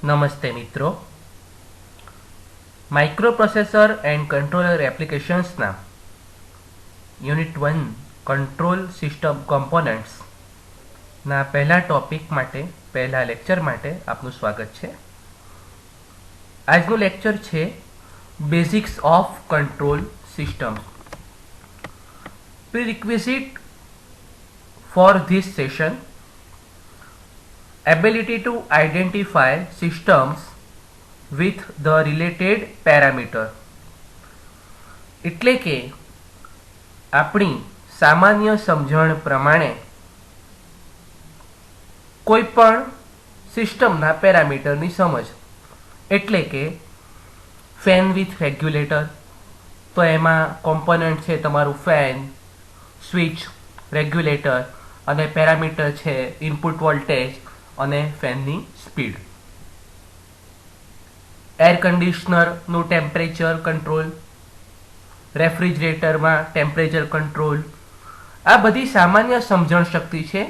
નમસ્તે મિત્રો. Microprocessor and controller એપ્લિકેશન્સના યુનિટ 1 કંટ્રોલ સિસ્ટમ કમ્પોનન્ટ્સના પહેલા ટોપિક માટે પહેલા લેક્ચર માટે આપનું સ્વાગત છે. આજનું લેક્ચર છે basics of control system. Prerequisite for this session: ability to identify systems with the related parameter. એટલે કે આપણી સામાન્ય સમજણ પ્રમાણે કોઈ પણ સિસ્ટમના પેરામીટરની સમજ. એટલે કે ફેન વિથ રેગ્યુલેટર, તો એમાં કોમ્પોનન્ટ છે તમારું ફેન, સ્વિચ, રેગ્યુલેટર અને પેરામીટર છે ઇનપુટ વોલ્ટેજ અને ફેનની સ્પીડ. એર કન્ડિશનરનું ટેમ્પરેચર કંટ્રોલ, રેફ્રિજરેટરમાં ટેમ્પરેચર કંટ્રોલ, આ બધી સામાન્ય સમજણ શક્તિ છે.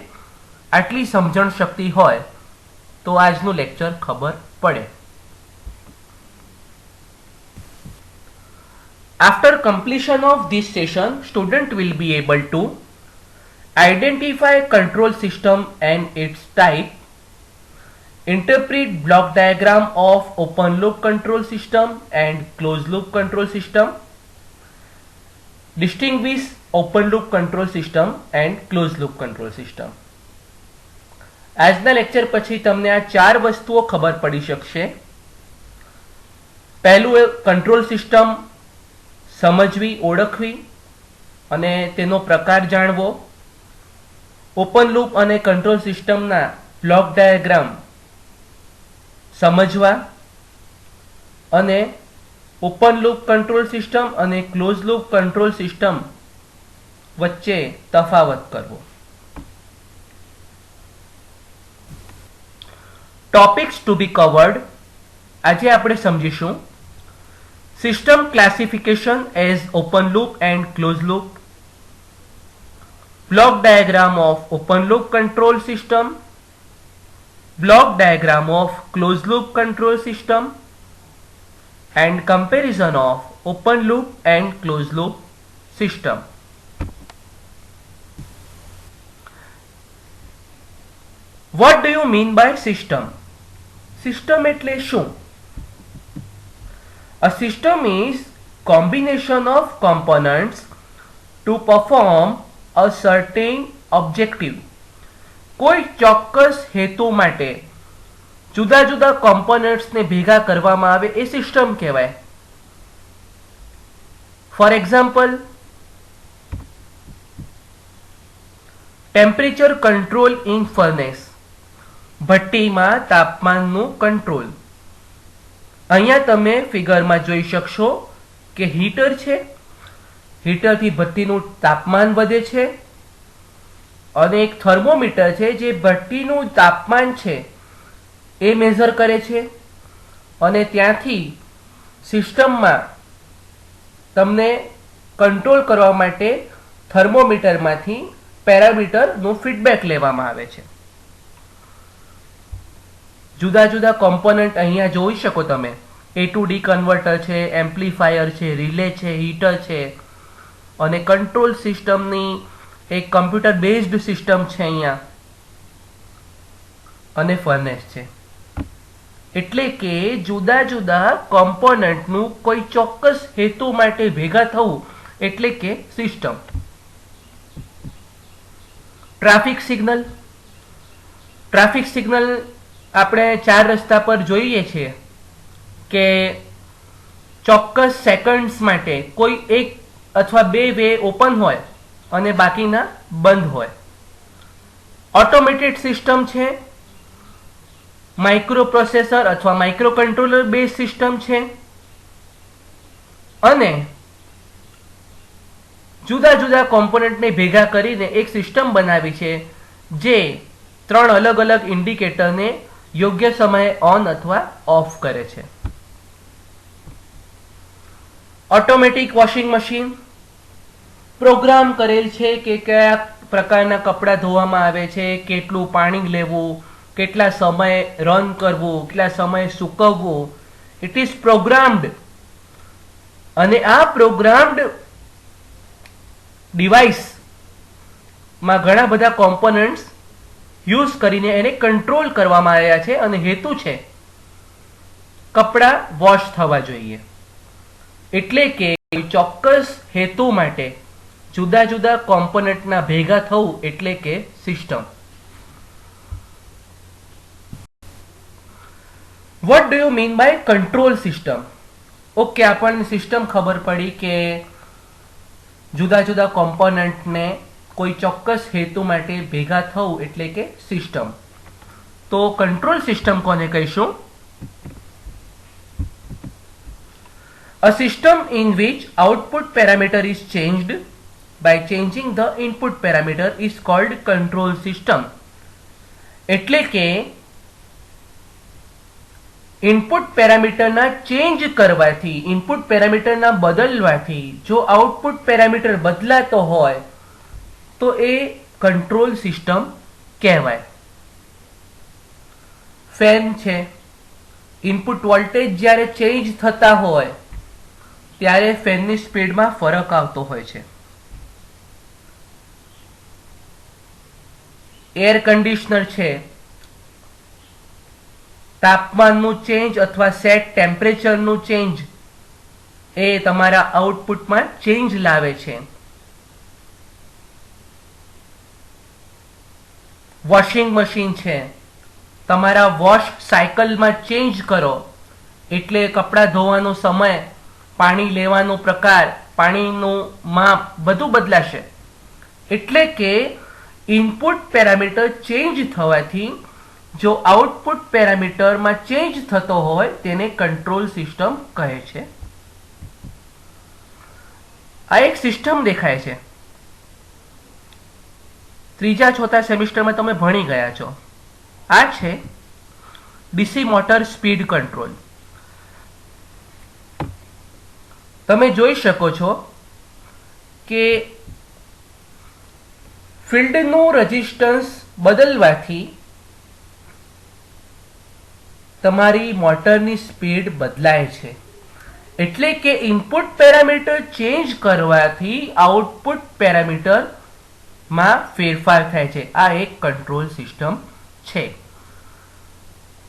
આટલી સમજણ શક્તિ હોય તો આજનું લેક્ચર ખબર પડે. After completion of this session, student will be able to identify control system and its type, interpret block diagram of open loop control system and closed loop control system, distinguish open loop control system and closed loop control system. આજના lecture પછી તમને આ ચાર વસ્તુઓ ખબર પડી શકશે. પહેલું કંટ્રોલ સિસ્ટમ સમજવી, ઓળખવી અને તેનો પ્રકાર જાણવો. ઓપન લૂપ અને કંટ્રોલ સિસ્ટમના બ્લોક ડાયાગ્રામ સમજવા અને ઓપન લૂપ કંટ્રોલ સિસ્ટમ અને ક્લોઝ લૂપ કંટ્રોલ સિસ્ટમ વચ્ચે તફાવત કરવો. ટોપિક્સ ટુ બી કવર્ડ આજે આપણે સમજીશું. System classification as open loop and closed loop, block diagram of open loop control system, block diagram of closed loop control system, and comparison of open loop and closed loop system. What do you mean by system? System એટલે શું? A system is combination of components to perform a certain objective. કોઈ ચોક્કસ હેતુ માટે જુદા જુદા કોમ્પોનન્ટ્સને ભેગા કરવામાં આવે એ સિસ્ટમ કહેવાય. For example, temperature control in furnace, ભઠ્ઠીમાં તાપમાનનું કંટ્રોલ. અહીંયા તમે ફિગરમાં જોઈ શકશો કે હીટર છે, હીટરથી ભઠ્ઠીનું તાપમાન વધે છે, અને એક થર્મોમીટર છે જે ભઠ્ઠીનું તાપમાન છે એ મેઝર કરે છે, અને ત્યાંથી સિસ્ટમમાં તમને કંટ્રોલ કરવા માટે થર્મોમીટરમાંથી પેરામીટરનું ફીડબેક લેવામાં આવે છે. જુદા જુદા કોમ્પોનન્ટ અહીંયા જોઈ શકો તમે. A to D કન્વર્ટર છે, એમ્પ્લીફાયર છે, રિલે છે, હીટર છે, અને કંટ્રોલ સિસ્ટમની એક કમ્પ્યુટર બેઝડ સિસ્ટમ છે અહીંયા, અને ફર્નેસ છે. એટલે કે જુદા જુદા કોમ્પોનન્ટનું કોઈ ચોક્કસ હેતુ માટે ભેગા થવું એટલે કે system. Traffic signal. Traffic signal આપણે ચાર રસ્તા પર જોઈએ છીએ કે ચોક્કસ સેકન્ડ્સ માટે કોઈ એક અથવા બે વે ઓપન હોય અને બાકીના બંધ હોય. ઓટોમેટેડ સિસ્ટમ છે, માઇક્રોપ્રોસેસર અથવા માઇક્રો કંટ્રોલર બેઝ સિસ્ટમ છે, અને જુદા જુદા કોમ્પોનન્ટને ભેગા કરીને એક સિસ્ટમ બનાવી છે જે ત્રણ અલગ અલગ ઇન્ડિકેટરને યોગ્ય સમયે ઓન અથવા ઓફ કરે છે. ઓટોમેટિક વોશિંગ મશીન પ્રોગ્રામ કરેલ છે કે કયા પ્રકારના કપડાં ધોવામાં આવે છે, કેટલું પાણી લેવું, કેટલા સમય રન કરવું, કેટલા સમય સૂકવવું, ઇટ ઇઝ પ્રોગ્રામ્ડ. અને આ પ્રોગ્રામ્ડ ડિવાઇસમાં ઘણા બધા કોમ્પોનન્ટ્સ યુઝ કરીને એને કંટ્રોલ કરવામાં આવ્યા છે અને હેતુ છે કપડાં વોશ થવા જોઈએ. એટલે કે ચોક્કસ હેતુ માટે જુદા જુદા કોમ્પોનન્ટના ભેગા થવું એટલે કે system. What do you mean by control system? Okay, આપણને સિસ્ટમ ખબર પડી કે જુદા જુદા કોમ્પોનન્ટને કોઈ ચોક્કસ હેતુ માટે ભેગા થવું એટલે કે સિસ્ટમ. તો કંટ્રોલ સિસ્ટમ કોને કહીશું? A system in which output parameter is changed by changing the input parameter is called control system. એટલે કે ઇનપુટ પેરામીટરના ચેન્જ કરવાથી, ઇનપુટ પેરામીટરના બદલવાથી જો આઉટપુટ પેરામીટર બદલાતો હોય તો એ કંટ્રોલ સિસ્ટમ કહેવાય. ફેન છે, ઇનપુટ વોલ્ટેજ જ્યારે ચેન્જ થતા હોય ત્યારે ફેનની સ્પીડમાં ફરક આવતો હોય છે. એર કન્ડિશનર છે, તાપમાનનું ચેન્જ અથવા સેટ ટેમ્પરેચરનું ચેન્જ એ તમારા આઉટપુટમાં ચેન્જ લાવે છે. વોશિંગ મશીન છે, તમારા વોશ સાયકલમાં ચેન્જ કરો એટલે કપડાં ધોવાનો સમય, પાણી લેવાનો પ્રકાર, પાણીનું માપ બધું બદલાશે. એટલે કે ઇનપુટ પેરામીટર ચેન્જ થવાથી જો આઉટપુટ પેરામીટરમાં ચેન્જ થતો હોય તેને કંટ્રોલ સિસ્ટમ કહે છે. આ એક સિસ્ટમ દેખાય છે. ત્રીજા ચોથા સેમિસ્ટરમાં તમે ભણી ગયા છો. આ છે ડીસી મોટર સ્પીડ કંટ્રોલ. તમે જોઈ શકો છો કે ફિલ્ડનું રેઝિસ્ટન્સ બદલવાથી તમારી મોટરની સ્પીડ બદલાય છે. એટલે કે ઇનપુટ પેરામીટર ચેન્જ કરવાથી આઉટપુટ પેરામીટરમાં ફેરફાર થાય છે. આ એક કંટ્રોલ સિસ્ટમ છે.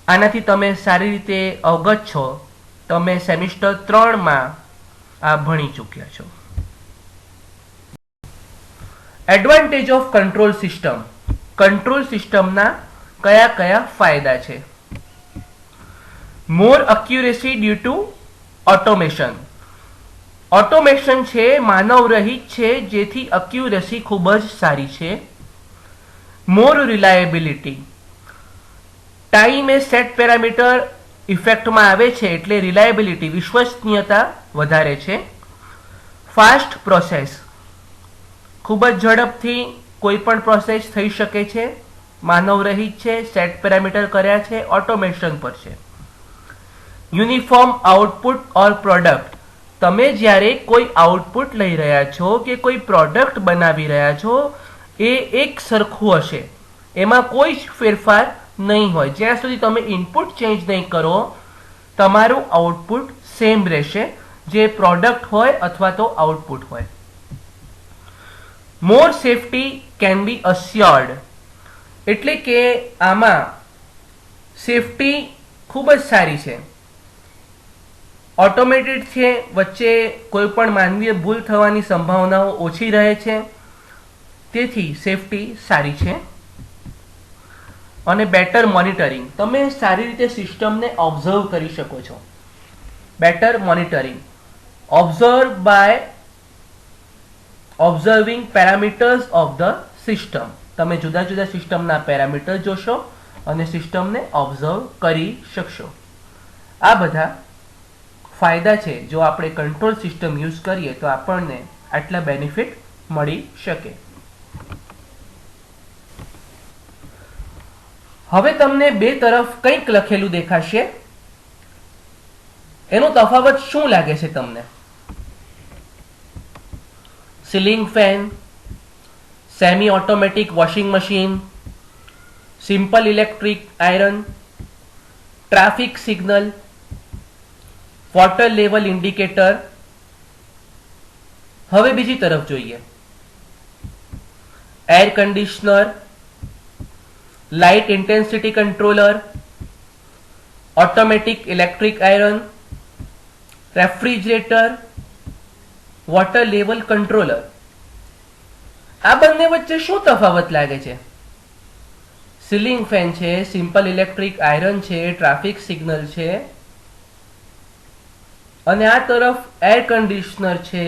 આનાથી તમે સારી રીતે અવગત છો. તમે સેમિસ્ટર 3માં આ ભણી ચૂક્યા છો. Advantage of control system. Control સિસ્ટમના કયા કયા ફાયદા છે? મોર અક્યુરેસી ડ્યુ ટુ ઓટોમેશન. ઓટોમેશન છે માનવ રહિત છે, જેથી અક્યુરેસી ખૂબ જ સારી છે. મોર રિલાયેબિલિટી. ટાઈમ એ સેટ પેરામીટર ઇફેક્ટમાં આવે છે એટલે રિલાયેબિલિટી વિશ્વસનીયતા વધારે છે. Fast process. ખૂબ જ ઝડપથી કોઈ પણ પ્રોસેસ થઈ શકે છે. માનવ રહિત છે, સેટ પેરામીટર કર્યા છે, ઓટોમેશન પર છે. યુનિફોર્મ આઉટપુટ ઓર પ્રોડક્ટ. તમે જ્યારે કોઈ આઉટપુટ લઈ રહ્યા છો કે કોઈ પ્રોડક્ટ બનાવી રહ્યા છો એ એક સરખું હશે, એમાં કોઈ જ ફેરફાર નહીં હોય. જ્યાં સુધી તમે ઇનપુટ ચેન્જ નહીં કરો તમારું આઉટપુટ સેમ રહેશે, જે પ્રોડક્ટ હોય અથવા તો આઉટપુટ હોય. મોર સેફટી કેન બી અસ્યોર્ડ. એટલે કે આમાં સેફટી ખૂબ જ સારી છે. ઓટોમેટેડ છે, વચ્ચે કોઈ પણ માનવીય ભૂલ થવાની સંભાવનાઓ ઓછી રહે છે, તેથી સેફટી સારી છે. અને બેટર મોનિટરિંગ. તમે સારી રીતે સિસ્ટમને ઓબ્ઝર્વ કરી શકો છો. Better monitoring. Observe by observing parameters of the system. તમે જુદા જુદા સિસ્ટમના પેરામીટર જોશો અને સિસ્ટમને ઓબ્ઝર્વ કરી શકશો. આ બધા ફાયદા છે. જો આપણે કંટ્રોલ સિસ્ટમ યુઝ કરીએ તો આપણને આટલા બેનિફિટ મળી શકે. હવે તમને બે તરફ કંઈક લખેલું દેખાશે. એનો તફાવત શું લાગે છે તમને? Ceiling fan, semi automatic washing machine, simple electric iron, traffic signal, water level indicator. હવે બીજી તરફ જોઈએ. Air conditioner, light intensity controller, automatic electric iron, refrigerator, water level controller. આ બંને વચ્ચે શું તફાવત લાગે છે? સીલિંગ ફેન છે, સિમ્પલ ઇલેક્ટ્રિક આયરન છે, ટ્રાફિક સિગ્નલ છે, અને આ તરફ એર કન્ડિશનર છે,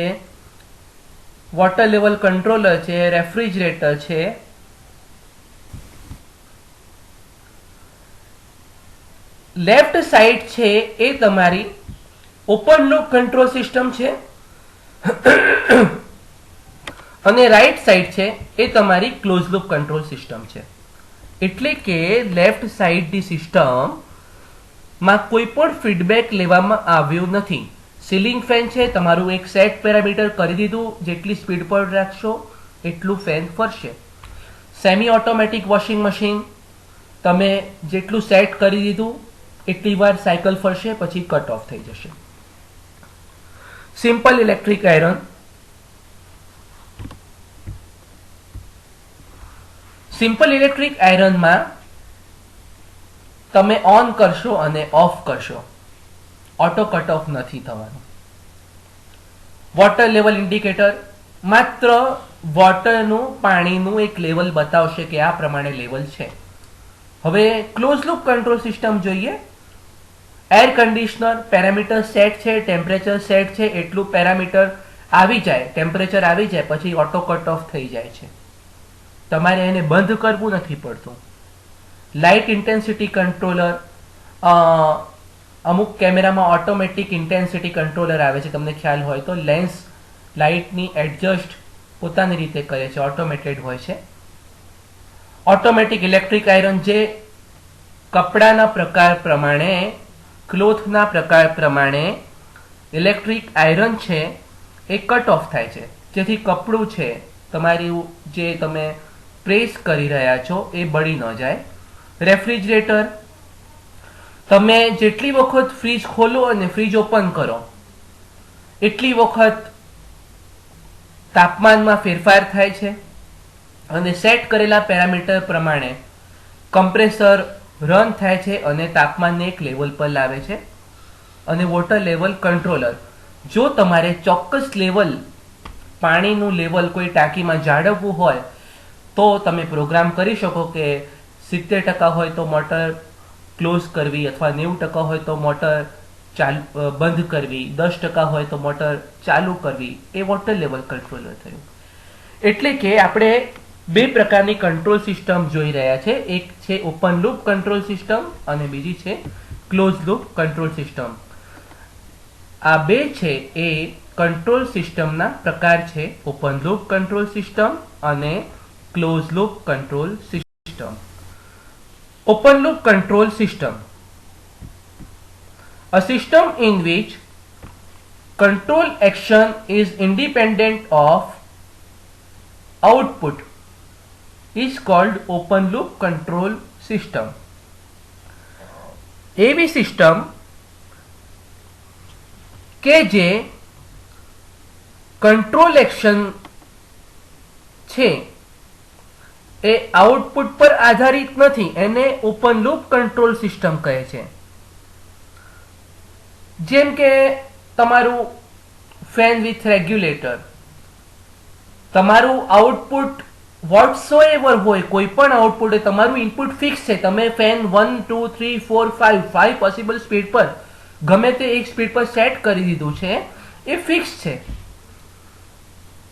વોટર લેવલ કંટ્રોલર છે, રેફ્રિજરેટર છે. લેફ્ટ સાઈડ છે એ તમારી ઓપન લૂપ કંટ્રોલ સિસ્ટમ છે અને રાઈટ સાઈડ છે એ તમારી ક્લોઝ લૂપ કંટ્રોલ સિસ્ટમ છે. એટલે કે લેફ્ટ સાઈડની સિસ્ટમ માં કોઈ પણ ફીડબેક લેવામાં આવ્યું નથી. સીલિંગ ફેન છે, તમારું એક સેટ પેરામીટર કરી દીધું, જેટલી સ્પીડ પર રાખશો એટલું ફેન ફરશે. સેમી ઓટોમેટિક વોશિંગ મશીન, તમે જેટલું સેટ કરી દીધું એટલી વાર સાયકલ ફરશે, પછી કટ ઓફ થઈ જશે. Simple electric iron, simple electric આયરનમાં તમે ઓન કરશો અને ઓફ કરશો, ઓટો કટ ઓફ નથી થવાનું. વોટર લેવલ ઇન્ડિકેટર માત્ર વોટરનું, પાણીનું એક લેવલ બતાવશે કે આ પ્રમાણે લેવલ છે. હવે ક્લોઝ લૂપ કંટ્રોલ સિસ્ટમ જોઈએ. એર કન્ડિશનર પેરામીટર સેટ છે, ટેમ્પરેચર સેટ છે, એટલું પેરામીટર આવી જાય, ટેમ્પરેચર આવી જાય પછી ઓટો કટ ઓફ થઈ જાય છે. તમારે એને બંધ કરવું નથી પડતું. લાઇટ ઇન્ટેન્સિટી કંટ્રોલર, અમુક કેમેરામાં ઓટોમેટિક ઇન્ટેન્સિટી કંટ્રોલર આવે છે, તમને ખ્યાલ હોય તો. લેન્સ લાઇટની એડજસ્ટ પોતાની રીતે કરે છે, ઓટોમેટેડ હોય છે. ઓટોમેટિક ઇલેક્ટ્રિક આયરન જે કપડાના પ્રકાર પ્રમાણે, ક્લોથના પ્રકાર પ્રમાણે ઇલેક્ટ્રિક આયરન છે એ કટ ઓફ થાય છે, જેથી કપડું છે તમારું જે તમે પ્રેસ કરી રહ્યા છો એ બળી ન જાય. રેફ્રિજરેટર, તમે જેટલી વખત ફ્રીજ ખોલો અને ફ્રીજ ઓપન કરો એટલી વખત તાપમાનમાં ફેરફાર થાય છે અને સેટ કરેલા પેરામીટર પ્રમાણે કમ્પ્રેસર રન થાય છે અને તાપમાનને એક લેવલ પર લાવે છે. અને વોટર લેવલ કંટ્રોલર, જો તમારે ચોક્કસ લેવલ, પાણીનું લેવલ કોઈ ટાંકીમાં જાળવવું હોય તો તમે પ્રોગ્રામ કરી શકો કે 70% હોય તો મોટર ક્લોઝ કરવી, અથવા 90% હોય તો મોટર બંધ કરવી, 10% હોય તો મોટર ચાલુ કરવી. એ વોટર લેવલ કંટ્રોલર થયું. એટલે કે આપણે બે પ્રકારની કંટ્રોલ સિસ્ટમ જોઈ રહ્યા છે. એક છે ઓપન લૂપ કંટ્રોલ સિસ્ટમ અને બીજી છે ક્લોઝ લૂપ કંટ્રોલ સિસ્ટમ. આ બે છે એ કંટ્રોલ સિસ્ટમના પ્રકાર છે, ઓપન લૂપ કંટ્રોલ સિસ્ટમ અને close loop control system. Open loop control system, a system in which control action is independent of output is called open loop control system. એવી system કે જે કંટ્રોલ એક્શન છે એ output પર આધારિત નથી, એને open loop control system કહે છે. જેમ કે તમારું ફેન વિથ રેગ્યુલેટર, તમારું આઉટપુટ વોટસોએવર હોય, કોઈ પણ આઉટપુટ, તમારું ઇનપુટ ફિક્સ છે. તમે ફેન 1 2 3 4 5 પોસિબલ સ્પીડ પર ગમે તે એક સ્પીડ પર સેટ કરી દીધું છે, એ ફિક્સ છે.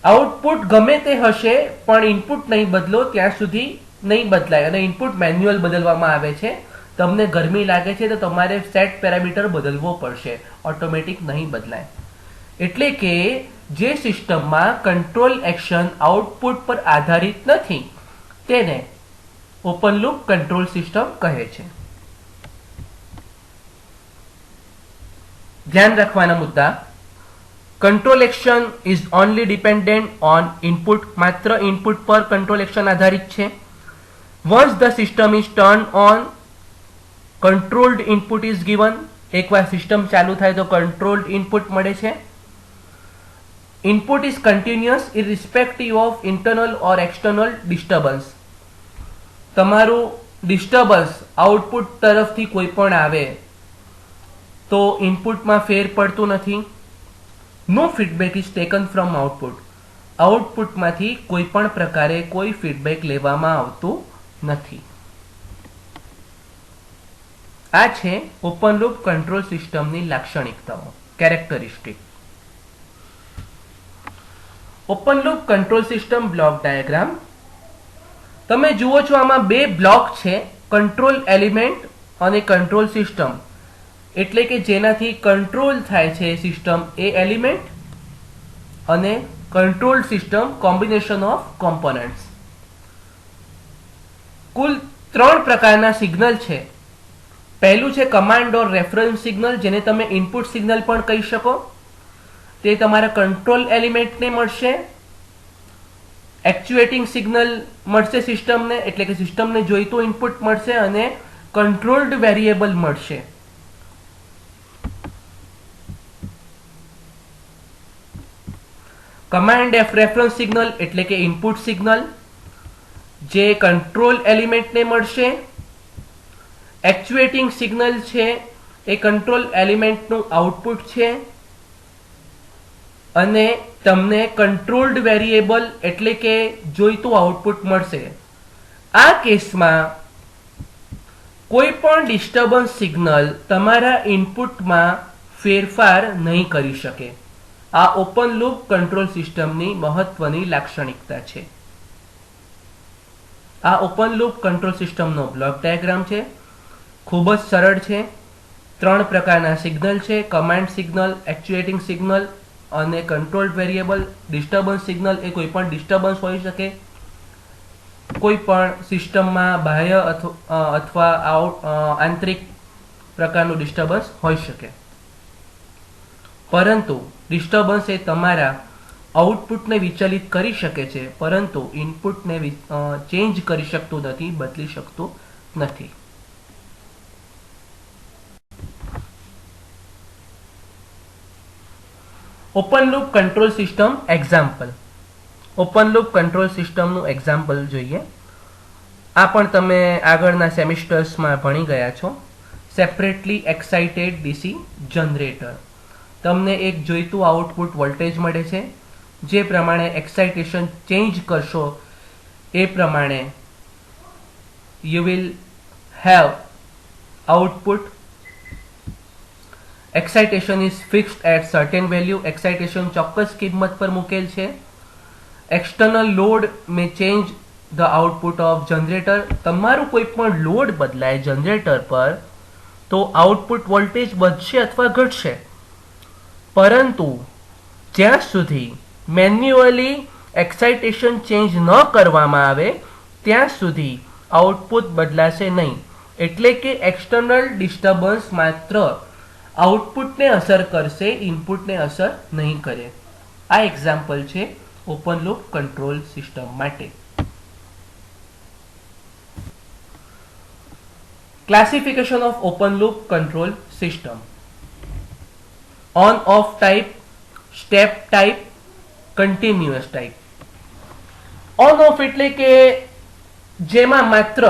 આઉટપુટ ગમે તે હશે પણ ઇનપુટ નહીં બદલો ત્યાં સુધી નહીં બદલાય. અને ઇનપુટ મેન્યુઅલ બદલવામાં આવે છે. તમને ગરમી લાગે છે તો તમારે સેટ પેરામીટર બદલવો પડશે, ઓટોમેટિક નહીં બદલાય. એટલે કે જે સિસ્ટમમાં કંટ્રોલ એક્શન આઉટપુટ પર આધારિત નથી તેને ઓપન લૂપ કંટ્રોલ સિસ્ટમ કહે છે. ધ્યાન રાખવાના મુદ્દા: control action is only dependent on input, માત્ર ઇનપુટ પર કંટ્રોલ એક્શન આધારિત છે. Once the system is turned on, controlled input is given. એકવાર સિસ્ટમ ચાલુ થાય તો કંટ્રોલ્ડ ઇનપુટ મળે છે. Input is continuous irrespective of internal or external disturbance. તમારું ડિસ્ટર્બન્સ આઉટપુટ તરફથી કોઈ પણ આવે તો ઇનપુટમાં ફેર પડતું નથી. No feedback is taken from output. આઉટપુટમાંથી કોઈ પણ પ્રકારે કોઈ ફીડબેક લેવામાં આવતું નથી. આ છે ઓપન લૂપ કંટ્રોલ સિસ્ટમની લાક્ષણિકતાઓ, characteristic. Open loop control system block diagram. તમે જુઓ છો આમાં બે બ્લોક છે, કંટ્રોલ એલિમેન્ટ અને કંટ્રોલ સિસ્ટમ. એટલે કે જેનાથી કંટ્રોલ થાય છે સિસ્ટમ એ એલિમેન્ટ અને control system combination of components. કુલ 3 પ્રકારના સિગ્નલ છે. પહેલું છે કમાન્ડ ઓર રેફરન્સ સિગ્નલ, જેને તમે ઇનપુટ સિગ્નલ પણ કહી શકો. તે તમારા કંટ્રોલ એલિમેન્ટને મળશે. એક્ચ્યુએટિંગ સિગ્નલ મળશે સિસ્ટમને, એટલે કે સિસ્ટમને જોઈતું ઇનપુટ મળશે અને કંટ્રોલ્ડ વેરિયેબલ મળશે. કમાન્ડ રેફરન્સ સિગ્નલ એટલે કે ઇનપુટ સિગ્નલ જે કંટ્રોલ એલિમેન્ટને મળશે. એક્ચ્યુએટિંગ સિગ્નલ છે એ કંટ્રોલ એલિમેન્ટનું આઉટપુટ છે અને તમને કંટ્રોલ્ડ વેરિયેબલ એટલે કે જોઈતું આઉટપુટ મળશે. આ કેસમાં કોઈ પણ ડિસ્ટર્બન્સ સિગ્નલ તમારા ઇનપુટમાં ફેરફાર નહીં કરી શકે. આ ઓપન લૂપ કંટ્રોલ સિસ્ટમની મહત્વની લાક્ષણિકતા છે. આ ઓપન લૂપ કંટ્રોલ સિસ્ટમનો બ્લોક ડાયાગ્રામ છે. ખૂબ જ સરળ છે. 3 પ્રકારના સિગ્નલ છે, કમાન્ડ સિગ્નલ, એક્ચ્યુએટિંગ સિગ્નલ અને કંટ્રોલ્ડ વેરિયેબલ. ડિસ્ટર્બન્સ સિગ્નલ એ કોઈ પણ ડિસ્ટર્બન્સ હોઈ શકે, કોઈ પણ સિસ્ટમમાં બાહ્ય અથવા આંતરિક પ્રકારનું ડિસ્ટર્બન્સ હોઈ શકે. પરંતુ ડિસ્ટર્બન્સ એ તમારા આઉટપુટને વિચલિત કરી શકે છે, પરંતુ ઇનપુટને ચેન્જ કરી શકતું નથી, બદલી શકતું નથી. Open loop control system example. Open loop control સિસ્ટમનું એક્ઝામ્પલ જોઈએ. આ પણ તમે આગળના સેમિસ્ટર્સમાં ભણી ગયા છો. Separately excited DC generator. તમને એક જોઈતું આઉટપુટ વોલ્ટેજ મળે છે. જે પ્રમાણે એક્સાઇટેશન ચેન્જ કરશો એ પ્રમાણે you will have output. Excitation is fixed at certain value. Excitation ચોક્કસ કિંમત પર મૂકેલ છે. External load may change the output of generator. તમારું કોઈ પણ લોડ બદલાય જનરેટર પર તો આઉટપુટ વોલ્ટેજ વધશે અથવા ઘટશે. પરંતુ જ્યાં સુધી મેન્યુઅલી એક્સાઇટેશન ચેન્જ ન કરવામાં આવે ત્યાં સુધી આઉટપુટ બદલાશે નહીં. એટલે કે એક્સટર્નલ ડિસ્ટર્બન્સ માત્ર આઉટપુટને અસર કરશે, ઇનપુટને અસર નહીં કરે. આ એક્ઝામ્પલ છે ઓપન લૂપ કંટ્રોલ સિસ્ટમ માટે. Classification of open loop control system. On of type, step type, continuous type. On of એટલે કે જેમાં માત્ર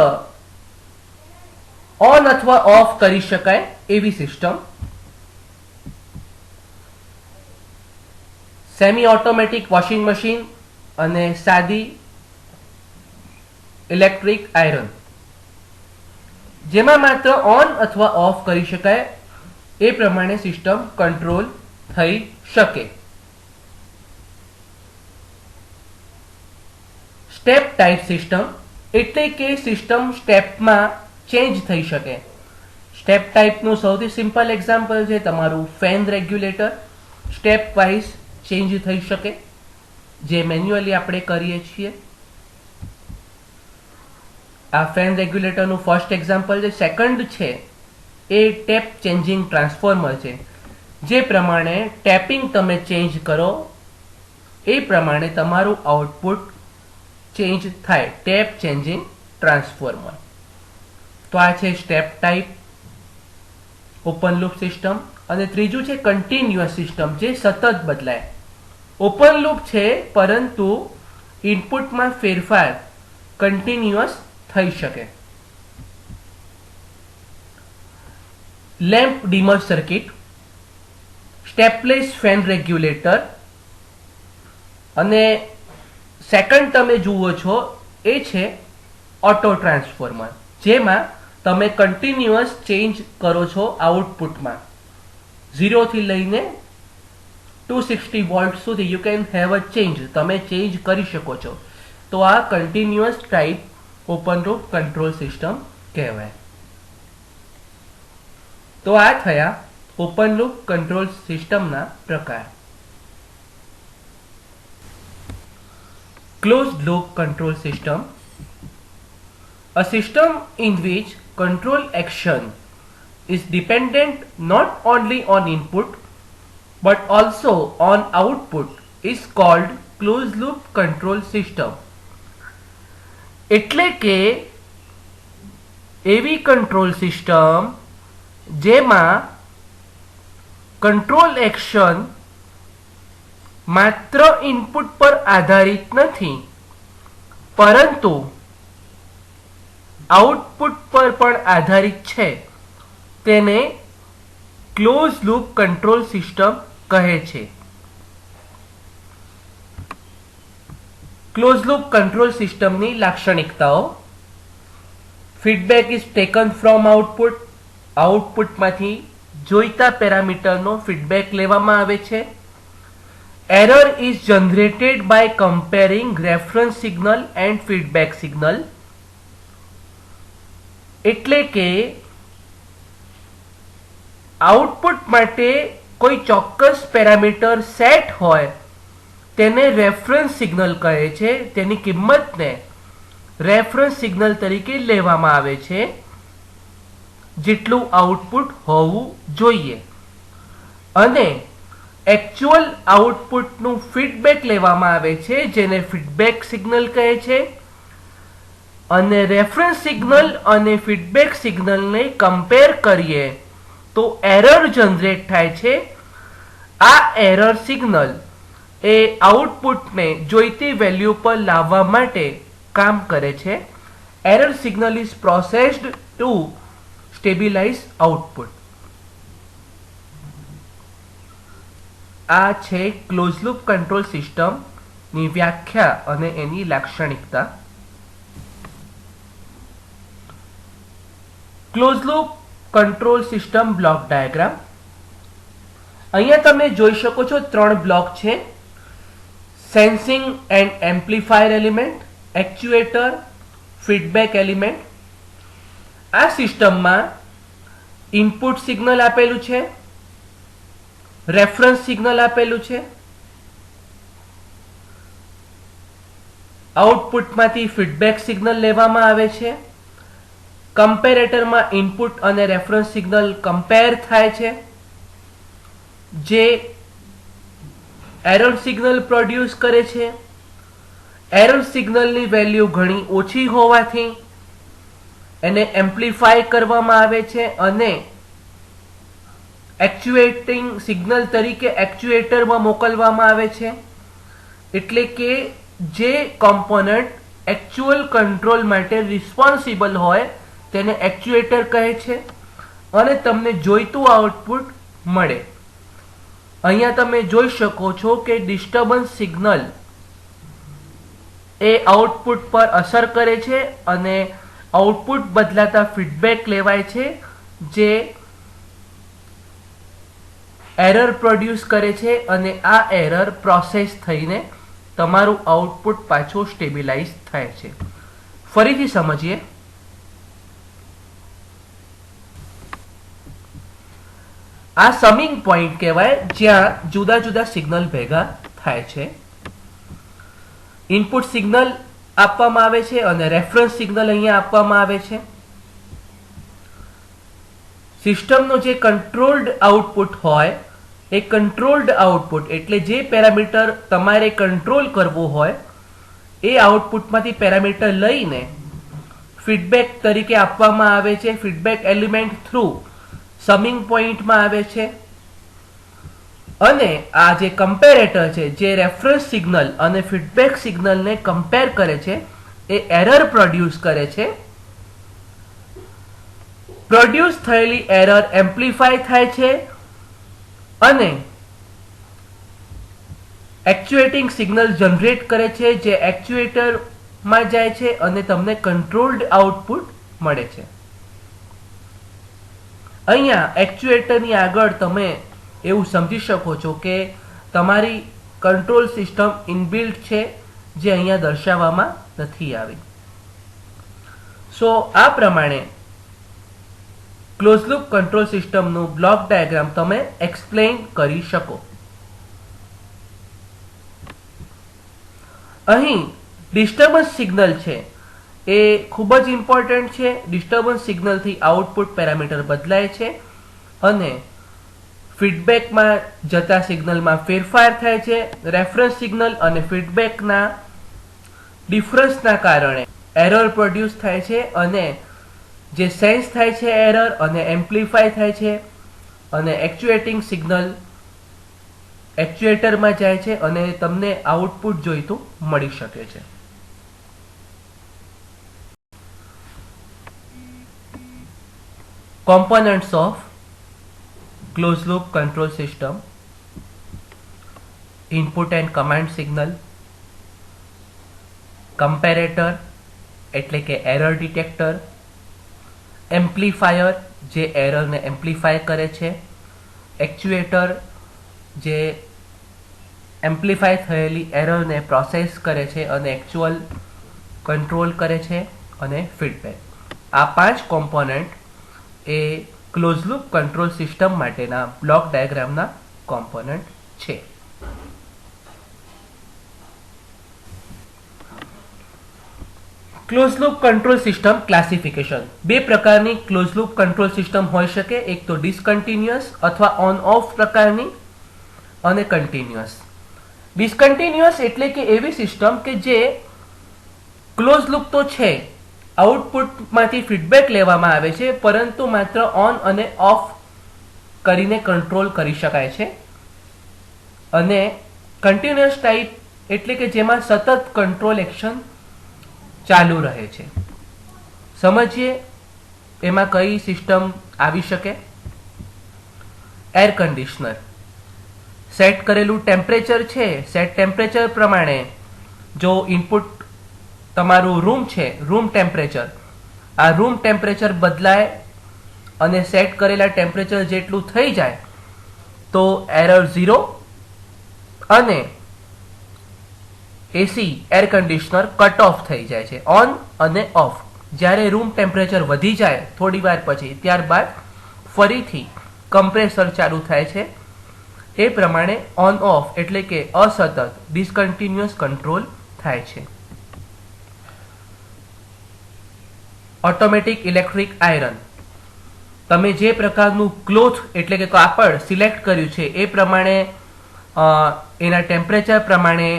ઓન અથવા ઓફ કરી શકાય એવી system. Semi automatic washing machine અને સાદી ઇલેક્ટ્રિક આયરન. જેમાં માત્ર ઓન અથવા ઓફ કરી શકાય એ પ્રમાણે સિસ્ટમ કંટ્રોલ થઈ શકે. સ્ટેપ ટાઈપ સિસ્ટમ એટલે કે સિસ્ટમ સ્ટેપમાં ચેન્જ થઈ શકે. સ્ટેપ ટાઈપનું સૌથી સિમ્પલ એક્ઝામ્પલ છે તમારું fan regulator. Step wise change થઈ શકે, જે મેન્યુઅલી આપણે કરીએ છીએ. આ ફેન રેગ્યુલેટરનું ફર્સ્ટ એક્ઝામ્પલ છે. સેકન્ડ છે એ ટેપ ચેન્જિંગ ટ્રાન્સફોર્મર છે. જે પ્રમાણે ટેપિંગ તમે ચેન્જ કરો એ પ્રમાણે તમારું આઉટપુટ ચેન્જ થાય. Tap changing transformer. તો આ છે step type open loop system. અને ત્રીજું છે કન્ટિન્યુઅસ સિસ્ટમ, જે સતત બદલાય. ઓપન લૂપ છે પરંતુ ઇનપુટમાં ફેરફાર કન્ટિન્યુઅસ થઈ શકે. Lamp ડીમર circuit, stepless fan regulator, અને સેકન્ડ તમે જુઓ છો એ છે ઓટો ટ્રાન્સફોર્મર, જેમાં તમે કન્ટિન્યુઅસ ચેન્જ કરો છો આઉટપુટમાં. 0 થી લઈને 260 વોલ્ટ સુધી you can have a change, તમે ચેન્જ કરી શકો છો. તો આ continuous type open loop control system કહેવાય. તો આ થયા ઓપન લૂપ કંટ્રોલ સિસ્ટમના પ્રકાર. Closed loop control system, a system in which control action is dependent not only on input but also on output is called closed loop control system. એટલે કે એવી control system જેમાં control action માત્ર input પર આધારિત નથી, પરંતુ output પર પણ આધારિત છે, તેને ક્લોઝ લૂપ કંટ્રોલ સિસ્ટમ કહે છે. ક્લોઝ લૂપ કંટ્રોલ સિસ્ટમની લાક્ષણિકતાઓ: feedback is taken from output, આઉટપુટમાંથી જોઈતા પેરામીટરનો ફીડબેક લેવામાં આવે છે. Error is generated by comparing reference signal and feedback signal, એટલે કે આઉટપુટ માટે કોઈ ચોક્કસ પેરામીટર સેટ હોય તેને રેફરન્સ સિગ્નલ કહે છે. તેની કિંમતને રેફરન્સ સિગ્નલ તરીકે લેવામાં આવે છે, જેટલું આઉટપુટ હોવું જોઈએ. અને એકચ્યુઅલ આઉટપુટનું ફીડબેક લેવામાં આવે છે, જેને ફીડબેક સિગ્નલ કહે છે. અને રેફરન્સ સિગ્નલ અને ફીડબેક સિગ્નલને કમ્પેર કરીએ તો એરર જનરેટ થાય છે. આ એરર સિગ્નલ એ આઉટપુટને જોઈતી વેલ્યુ પર લાવવા માટે કામ કરે છે. Error signal is processed to stabilize output. આ છે ક્લોઝ લૂપ કંટ્રોલ સિસ્ટમની વ્યાખ્યા અને એની લાક્ષણિકતા. Close loop control system block diagram. અહીંયા તમે જોઈ શકો છો 3 બ્લોક છે: sensing and amplifier element, actuator, feedback element. આ સિસ્ટમમાં ઇનપુટ સિગ્નલ આપેલું છે, રેફરન્સ સિગ્નલ આપેલું છે, આઉટપુટમાંથી ફીડબેક સિગ્નલ લેવામાં આવે છે, કમ્પેરેટરમાં ઇનપુટ અને રેફરન્સ સિગ્નલ કમ્પેર થાય છે, જે એરર સિગ્નલ પ્રોડ્યુસ કરે છે. એરર સિગ્નલની વેલ્યુ ઘણી ઓછી હોવાથી એને એમ્પ્લીફાય કરવામાં આવે છે અને એક્ચ્યુએટિંગ સિગ્નલ તરીકે એક્ચ્યુએટરમાં મોકલવામાં આવે છે. એટલે કે જે કોમ્પોનન્ટ એકચ્યુઅલ કંટ્રોલ માટે રિસ્પોન્સિબલ હોય તેને એક્ચ્યુએટર કહે છે અને તમને જોઈતું આઉટપુટ મળે. અહીંયા તમે જોઈ શકો છો કે ડિસ્ટર્બન્સ સિગ્નલ એ આઉટપુટ પર અસર કરે છે અને આઉટપુટ બદલાતા ફીડબેક લેવાય છે, જે એરર પ્રોડ્યુસ કરે છે અને આ એરર પ્રોસેસ થઈને તમારું આઉટપુટ પાછું સ્ટેબિલાઇઝ થાય છે. ફરીથી સમજીએ. આ સમિંગ પોઈન્ટ કહેવાય, જ્યાં જુદા જુદા સિગ્નલ ભેગા થાય છે. ઇનપુટ સિગ્નલ આપવામાં આવે છે અને રેફરન્સ સિગ્નલ અહીંયા આપવામાં આવે છે. સિસ્ટમનો જે કંટ્રોલ્ડ આઉટપુટ હોય એ કંટ્રોલ્ડ આઉટપુટ એટલે જે પેરામીટર તમારે કંટ્રોલ કરવું હોય એ આઉટપુટમાંથી પેરામીટર લઈને ફીડબેક તરીકે આપવામાં આવે છે. ફીડબેક એલિમેન્ટ થ્રુ સમિંગ પોઈન્ટમાં આવે છે. અને આ જે કમ્પેરેટર છે, જે રેફરન્સ સિગ્નલ અને ફીડબેક સિગ્નલને કમ્પેર કરે છે, એ એરર પ્રોડ્યુસ કરે છે. પ્રોડ્યુસ થયેલી એરર એમ્પ્લિફાય થાય છે અને એક્ચ્યુએટિંગ સિગ્નલ જનરેટ કરે છે, જે એક્ચ્યુએટરમાં જાય છે અને તમને કંટ્રોલ્ડ આઉટપુટ મળે છે. અહીંયા એક્ચ્યુએટરની આગળ તમે એવું સમજી શકો છો કે તમારી કંટ્રોલ સિસ્ટમ ઇનબિલ્ટ છે, જે અહીંયા દર્શાવવામાં નથી આવી. સો આ પ્રમાણે ક્લોઝ લૂપ કંટ્રોલ સિસ્ટમનું બ્લોક ડાયાગ્રામ તમે એક્સપ્લેન કરી શકો. અહીં ડિસ્ટર્બન્સ સિગ્નલ છે એ ખૂબ જ ઇમ્પોર્ટન્ટ છે. ડિસ્ટર્બન્સ સિગ્નલથી આઉટપુટ પેરામીટર બદલાય છે અને ફીડબેકમાં જતા સિગ્નલમાં ફેરફાર થાય છે. રેફરન્સ સિગ્નલ અને ફીડબેકના ડિફરન્સના કારણે એરર પ્રોડ્યુસ થાય છે અને જે સેન્સ થાય છે એરર અને એમ્પ્લિફાય થાય છે અને એક્ચ્યુએટિંગ સિગ્નલ એક્ચ્યુએટરમાં જાય છે અને તમને આઉટપુટ જોઈતું મળી શકે છે. Components of close loop control system: input and command signal, comparator એટલે કે એરર ડિટેક્ટર, એમ્પ્લીફાયર જે એરરને એમ્પ્લીફાય કરે છે, એક્ચ્યુએટર જે એમ્પ્લીફાય થયેલી એરરને પ્રોસેસ કરે છે અને એક્ચ્યુઅલ કંટ્રોલ કરે છે, અને ફીડબેક. આ 5 કોમ્પોનન્ટ એ ક્લોઝ લૂપ કંટ્રોલ સિસ્ટમ માટેના બ્લોક ડાયાગ્રામના કોમ્પોનન્ટ છે. Close loop control system classification: 2 પ્રકારની ક્લોઝ લૂપ કંટ્રોલ સિસ્ટમ હોઈ શકે. એક તો ડિસકન્ટિન્યુઅસ અથવા ઓન ઓફ પ્રકારની, અને કન્ટિન્યુઅસ. ડિસકન્ટિન્યુઅસ એટલે કે એવી સિસ્ટમ કે જે ક્લોઝ લૂપ તો છે, આઉટપુટમાંથી ફીડબેક લેવામાં આવે છે, પરંતુ માત્ર ઓન અને ઓફ કરીને કંટ્રોલ કરી શકાય છે. અને કન્ટિન્યુઅસ ટાઈપ એટલે કે જેમાં સતત કંટ્રોલ એક્શન ચાલુ રહે છે. સમજીએ એમાં કઈ સિસ્ટમ આવી શકે. એર કન્ડિશનર: સેટ કરેલું ટેમ્પરેચર છે, સેટ ટેમ્પરેચર પ્રમાણે જો ઇનપુટ તમારું રૂમ છે, રૂમ ટેમ્પરેચર, આ રૂમ ટેમ્પરેચર બદલાય અને સેટ કરેલા ટેમ્પરેચર જેટલું થઈ જાય તો એરર 0 અને એસી એર કન્ડિશનર કટ ઓફ થઈ જાય છે, ઓન અને ઓફ. જ્યારે રૂમ ટેમ્પરેચર વધી જાય થોડી વાર પછી, ત્યારબાદ ફરીથી કમ્પ્રેસર ચાલુ થાય છે. એ પ્રમાણે ઓન ઓફ એટલે કે અસતત ડિસકન્ટિન્યુઅસ કંટ્રોલ થાય છે. ઓટોમેટિક ઇલેક્ટ્રિક આયરન: તમે જે પ્રકારનું ક્લોથ એટલે કે કાપડ સિલેક્ટ કર્યું છે એ પ્રમાણે એના ટેમ્પરેચર પ્રમાણે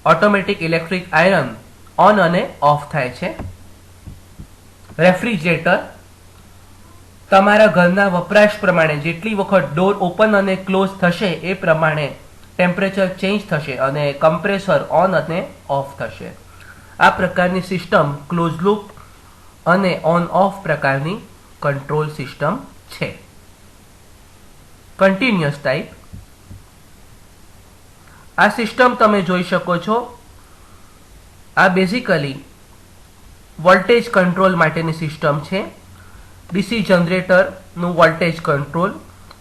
ઓટોમેટિક ઇલેક્ટ્રિક આયરન ઓન અને ઓફ થાય છે. રેફ્રિજરેટર: તમારા ઘરના વપરાશ પ્રમાણે જેટલી વખત ડોર ઓપન અને ક્લોઝ થશે એ પ્રમાણે ટેમ્પરેચર ચેન્જ થશે અને કમ્પ્રેસર ઓન અને ઓફ થશે. આ પ્રકારની સિસ્ટમ ક્લોઝ લૂપ અને ઓન ઓફ પ્રકારની કંટ્રોલ સિસ્ટમ છે. કન્ટિન્યુઅસ ટાઈપ: આ સિસ્ટમ તમે જોઈ શકો છો. આ બેઝિકલી વોલ્ટેજ કંટ્રોલ માટેની સિસ્ટમ છે. ડીસી જનરેટરનું વોલ્ટેજ કંટ્રોલ,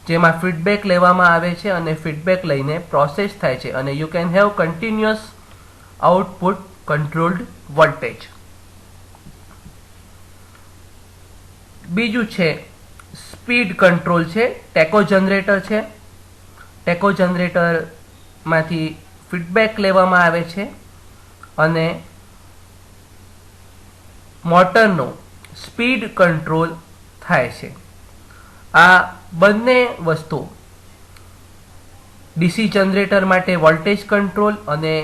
જેમાં ફીડબેક લેવામાં આવે છે અને ફીડબેક લઈને પ્રોસેસ થાય છે અને you can have continuous output controlled voltage. બીજું છે સ્પીડ કંટ્રોલ છે, ટેકો જનરેટર છે. ટેકો જનરેટરમાંથી ફીડબેક લેવામાં આવે છે અને મોટરનો સ્પીડ કંટ્રોલ થાય છે. આ બંને વસ્તુ ડીસી જનરેટર માટે વોલ્ટેજ કંટ્રોલ અને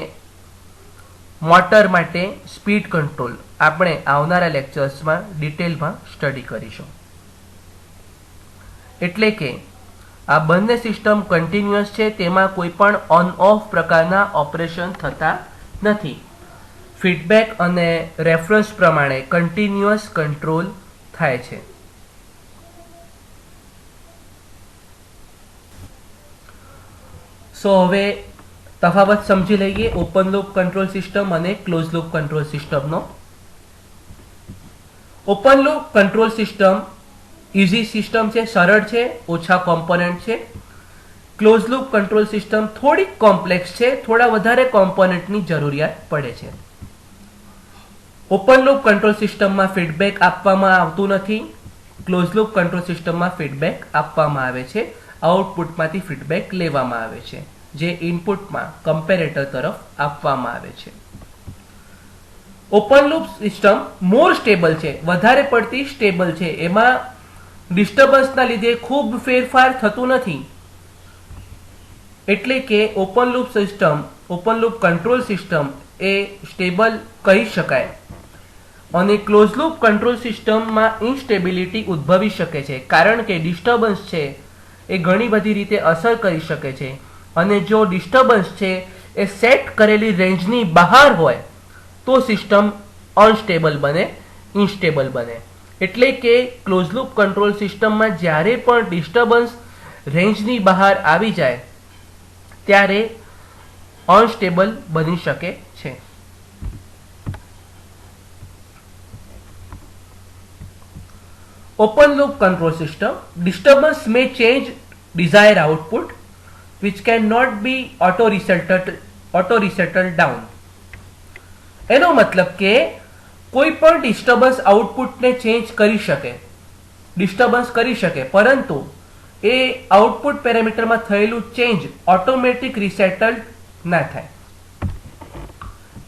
મોટર માટે સ્પીડ કંટ્રોલ આપણે આવનારા લેક્ચર્સમાં ડિટેલમાં સ્ટડી કરીશું. એટલે કે આ બંને સિસ્ટમ કન્ટિન્યુઅસ છે, તેમાં કોઈ પણ ઓન ઓફ પ્રકારના ઓપરેશન થતા નથી. ફીડબેક અને રેફરન્સ પ્રમાણે કન્ટિન્યુઅસ કંટ્રોલ થાય છે. સો હવે તફાવત સમજી લઈએ ઓપન લૂપ કંટ્રોલ સિસ્ટમ અને ક્લોઝ લૂપ કંટ્રોલ સિસ્ટમનો. Open loop control system easy system છે, સરળ છે, ઓછા કોમ્પોનન્ટ છે. ક્લોઝ લૂપ કંટ્રોલ સિસ્ટમ થોડીક કોમ્પ્લેક્સ છે, થોડા વધારે કોમ્પોનન્ટની જરૂરિયાત પડે છે. ઓપન લૂપ કંટ્રોલ સિસ્ટમમાં ફીડબેક આપવામાં આવતું નથી. ક્લોઝ લૂપ કંટ્રોલ સિસ્ટમમાં ફીડબેક આપવામાં આવે છે. આઉટપુટમાંથી ફીડબેક લેવામાં આવે છે, જે ઇનપુટમાં કમ્પેરેટર તરફ આપવામાં આવે છે. Open loop system more stable છે, વધારે પડતી સ્ટેબલ છે. એમાં ડિસ્ટર્બન્સના લીધે ખૂબ ફેરફાર થતું નથી. એટલે કે open loop system, open loop control system એ સ્ટેબલ કહી શકાય. અને ક્લોઝ લૂપ કંટ્રોલ સિસ્ટમમાં ઇન્સ્ટેબિલિટી ઉદ્ભવી શકે છે, કારણ કે ડિસ્ટર્બન્સ છે એ ઘણી બધી રીતે અસર કરી શકે છે. અને જો ડિસ્ટર્બન્સ છે એ સેટ કરેલી રેન્જની બહાર હોય તો સિસ્ટમ અનસ્ટેબલ બને, ઇન્સ્ટેબલ બને. એટલે કે ક્લોઝ લૂપ કંટ્રોલ સિસ્ટમમાં જ્યારે પણ ડિસ્ટર્બન્સ રેન્જની બહાર આવી જાય ત્યારે અનસ્ટેબલ બની શકે છે. Open loop control system, disturbance may change desired output which cannot be auto resettled down. એનો મતલબ કે કોઈ પણ ડિસ્ટર્બન્સ આઉટપુટને ચેન્જ કરી શકે, ડિસ્ટર્બન્સ કરી શકે, પરંતુ એ આઉટપુટ પેરામીટરમાં થયેલું ચેન્જ ઓટોમેટિક રિસેટલ્ડ ના થાય.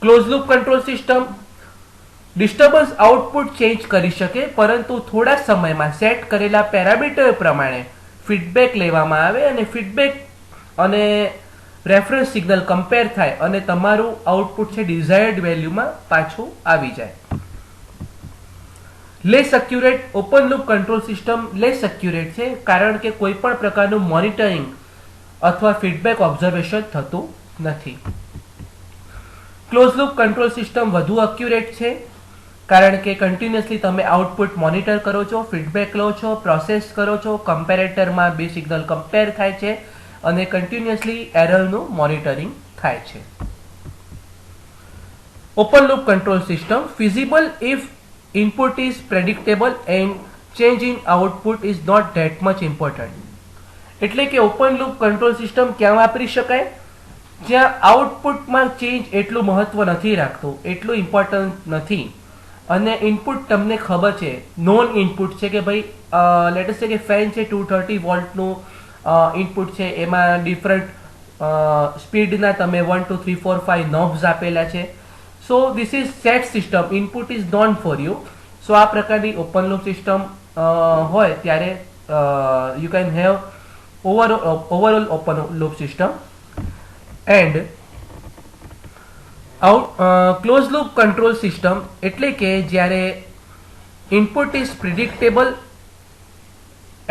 Close loop control system disturbance output change કરી શકે, પરંતુ થોડા સમયમાં સેટ કરેલા પેરામીટર પ્રમાણે ફીડબેક લેવામાં આવે અને ફીડબેક અને રેફરન્સ સિગ્નલ કમ્પેર થાય અને તમારું આઉટપુટ છે ડિઝાયર્ડ વેલ્યુમાં પાછું આવી જાય. Less accurate, open loop control system less accurate છે, કારણ કે કોઈ પણ પ્રકારનું મોનિટરિંગ અથવા ફીડબેક ઓબ્ઝર્વેશન થતું નથી. ક્લોઝ લૂપ કંટ્રોલ સિસ્ટમ વધુ એક્યુરેટ છે, કારણ કે કન્ટિન્યુઅસલી તમે આઉટપુટ મોનિટર કરો છો, ફીડબેક લો છો, પ્રોસેસ કરો છો, કમ્પેરેટરમાં બે સિગ્નલ કમ્પેર થાય છે અને કન્ટિન્યુઅસલી એરરનું મોનિટરિંગ થાય છે. Open loop control system feasible if input is predictable and change in output is not that much important. એટલે કે ઓપન લૂપ કંટ્રોલ સિસ્ટમ ક્યાં વાપરી શકાય? જ્યાં આઉટપુટમાં ચેન્જ એટલું મહત્વ નથી રાખતું, એટલું ઇમ્પોર્ટન્ટ નથી અને ઇનપુટ તમને ખબર છે, નોન ઇનપુટ છે કે ભાઈ લેટ અસ સે કે ફેન છે 230 વોલ્ટનું ઇનપુટ છે, એમાં ડિફરન્ટ સ્પીડના તમે 1 2 3 4 5 નોબ્સ આપેલા છે. So this is set system, input is known for you. So આ પ્રકારની ઓપન લૂપ સિસ્ટમ હોય ત્યારે you can have overall open loop system. And close loop control system એટલે કે જ્યારે input is predictable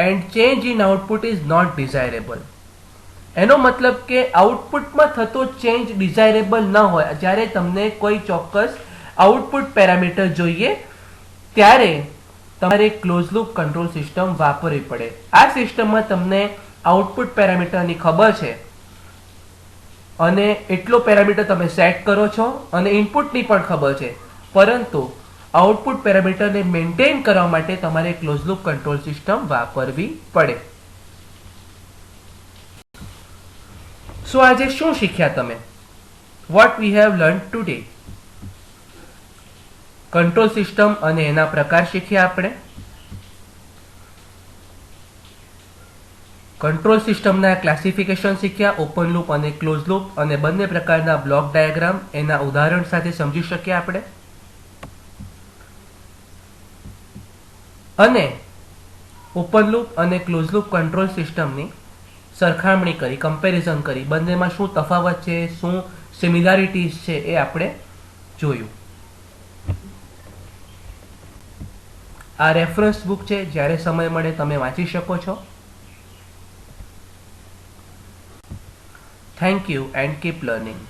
and change in output is not desirable. એનો મતલબ કે આઉટપુટમાં થતો ચેન્જ ડિઝાયરેબલ ન હોય. જ્યારે તમને કોઈ ચોક્કસ આઉટપુટ પેરામીટર જોઈએ ત્યારે તમારે ક્લોઝ લૂપ કંટ્રોલ સિસ્ટમ વાપરવી પડે. આ સિસ્ટમમાં તમને આઉટપુટ પેરામીટરની ખબર છે અને એટલો પેરામીટર તમે સેટ કરો છો અને ઇનપુટની પણ ખબર છે, પરંતુ આઉટપુટ પેરામીટરને મેન્ટેન કરવા માટે તમારે ક્લોઝ લૂપ કંટ્રોલ સિસ્ટમ વાપરવી પડે. સો આજે શું શીખ્યા તમે? What we have learn today? Control system અને એના પ્રકાર શીખ્યા આપણે. કંટ્રોલ સિસ્ટમના ક્લાસિફિકેશન શીખ્યા, ઓપન લૂપ અને ક્લોઝ લૂપ, અને બંને પ્રકારના બ્લોક ડાયાગ્રામ એના ઉદાહરણ સાથે સમજી શક્યા આપણે. અને ઓપન લૂપ અને ક્લોઝ લૂપ કંટ્રોલ સિસ્ટમની સરખામણી કરી, કમ્પેરિઝન કરી, બંનેમાં શું તફાવત છે, શું સિમિલારિટીઝ છે એ આપણે જોયું. આ રેફરન્સ બુક છે, જ્યારે સમય મળે તમે વાંચી શકો છો. Thank you and keep learning.